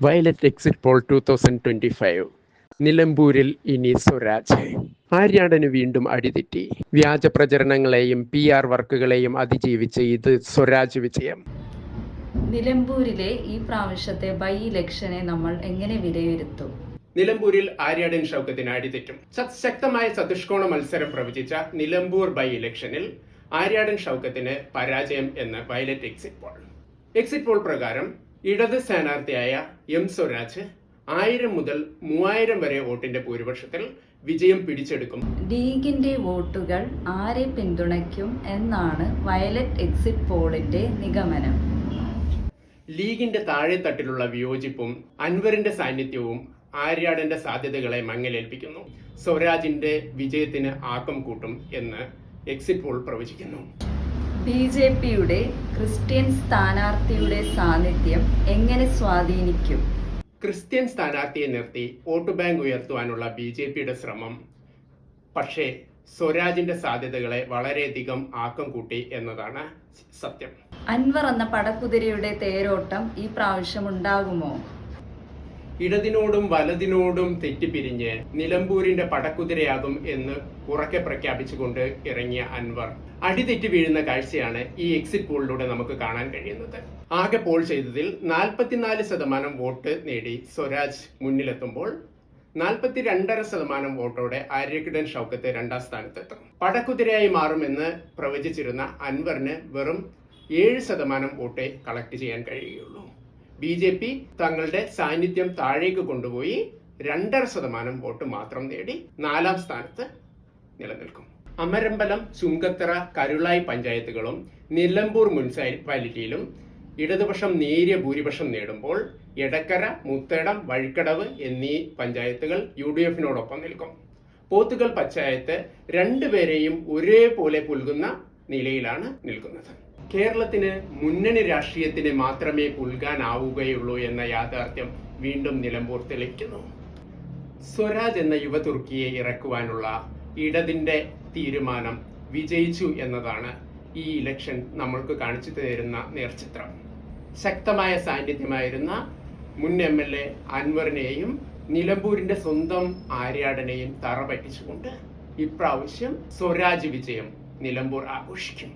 Violet exit poll 2025. നിലമ്പൂരിൽ ഇനി സ്വരാജ്. ആര്യാടന് വീണ്ടും അടിതെറ്റി. വ്യാജ പ്രചരണങ്ങളെയും PR വർക്കുകളെയും അതിജീവിച്ച് ഇത് സ്വരാജ് വിജയം. നിലമ്പൂരിലെ ഈ പ്രാവശ്യത്തെ ബൈ ഇലക്ഷനെ നമ്മൾ എങ്ങനെ വിലയിരുത്തും? നിലമ്പൂരിൽ ആര്യാടൻ ഷൗക്കത്തിന് അടിതെറ്റും. ശക്തമായ ചതുഷ്കോണ മത്സരം പ്രവചിച്ച നിലമ്പൂർ ബൈ ഇലക്ഷനിൽ ആര്യാടൻ ഷൗക്കത്തിന് പരാജയം എന്ന് വയലറ്റ് എക്സിറ്റ് പോൾ പ്രകാരം ഇടത് സ്ഥാനാർത്ഥിയായ സ്വരാജ് 1000 മുതൽ 3000 വരെ വോട്ടിന്റെ ഭൂരിപക്ഷത്തിൽ വിജയം പിടിച്ചെടുക്കും. ലീഗിന്റെ വോട്ടുകൾ ആരെ പിന്തുണയ്ക്കും എന്നാണ് വയലറ്റ് എക്സിറ്റ് പോളിന്റെ നിഗമനം. ലീഗിന്റെ താഴെത്തട്ടിലുള്ള വിയോജിപ്പും അൻവറിന്റെ സാന്നിധ്യവും ആര്യാടന്റെ സാധ്യതകളെ മങ്ങലേൽപ്പിക്കുന്നു. സ്വരാജിന്റെ വിജയത്തിന് ആക്കം കൂട്ടും എന്ന് എക്സിറ്റ് പോൾ പ്രവചിക്കുന്നു. BJPയുടെ ക്രിസ്ത്യൻ സ്ഥാനാർത്ഥിയുടെ സാന്നിധ്യം എങ്ങനെ സ്വാധീനിക്കും? ക്രിസ്ത്യൻ സ്ഥാനാർത്ഥിയെ നിർത്തി വോട്ട് ബാങ്ക് ഉയർത്തുവാനുള്ള BJPയുടെ ശ്രമം പക്ഷേ സ്വരാജിന്റെ സാധ്യതകളെ വളരെയധികം ആക്കം കൂട്ടി എന്നതാണ് സത്യം. അൻവർ എന്ന പടക്കുതിരയുടെ തേരോട്ടം ഈ പ്രാവശ്യം ഉണ്ടാകുമോ? ഇടതിനോടും വലതിനോടും തെറ്റിപ്പിരിഞ്ഞ് നിലമ്പൂരിന്റെ പടക്കുതിരയാകും എന്ന് ഉറക്കെ പ്രഖ്യാപിച്ചുകൊണ്ട് ഇറങ്ങിയ അൻവർ അടിതെറ്റി വീഴുന്ന കാഴ്ചയാണ് ഈ എക്സിറ്റ് പോളിലൂടെ നമുക്ക് കാണാൻ കഴിയുന്നത്. ആകെ പോൾ ചെയ്തതിൽ 44% വോട്ട് നേടി സ്വരാജ് മുന്നിലെത്തുമ്പോൾ 42.5% വോട്ടോടെ ആര്യടൻ ഷൗക്കത്ത് 2ാം സ്ഥാനത്തെത്തും. പടക്കുതിരയായി മാറുമെന്ന് പ്രവചിച്ചിരുന്ന അൻവറിന് വെറും 7% വോട്ടേ കളക്ട് ചെയ്യാൻ കഴിയുകയുള്ളൂ. BJP തങ്ങളുടെ സാന്നിധ്യം താഴേക്ക് കൊണ്ടുപോയി 2.5% വോട്ട് മാത്രം നേടി 4ാം സ്ഥാനത്ത് നിലനിൽക്കും. അമരമ്പലം, ചുങ്കത്തറ, കരുളായി പഞ്ചായത്തുകളും നിലമ്പൂർ മുനിസിപ്പാലിറ്റിയിലും ഇടതുപക്ഷം നേരിയ ഭൂരിപക്ഷം നേടുമ്പോൾ എടക്കര, മുത്തേടം, വഴിക്കടവ് എന്നീ പഞ്ചായത്തുകൾ UDFനോടൊപ്പം നിൽക്കും. പോത്തുകൽ പഞ്ചായത്ത് രണ്ടുപേരെയും ഒരേപോലെ പുൽകുന്ന നിലയിലാണ് നിൽക്കുന്നത്. കേരളത്തിന് മുന്നണി രാഷ്ട്രീയത്തിന് മാത്രമേ പുൽകാനാവുകയുള്ളൂ എന്ന യാഥാർത്ഥ്യം വീണ്ടും നിലമ്പൂർ തെളിയിക്കുന്നു. സ്വരാജ് എന്ന യുവതുർക്കിയെ ഇറക്കുവാനുള്ള ഇടതിന്റെ തീരുമാനം വിജയിച്ചു എന്നതാണ് ഈ ഇലക്ഷൻ നമ്മൾക്ക് കാണിച്ചു തരുന്ന നേർചിത്രം. ശക്തമായ സാന്നിധ്യമായിരുന്ന മുൻ MLA അൻവറിനെയും നിലമ്പൂരിന്റെ സ്വന്തം ആര്യാടനെയും തറ പറ്റിച്ചുകൊണ്ട് ഇപ്രാവശ്യം സ്വരാജ് വിജയം നിലമ്പൂർ ആഘോഷിക്കും.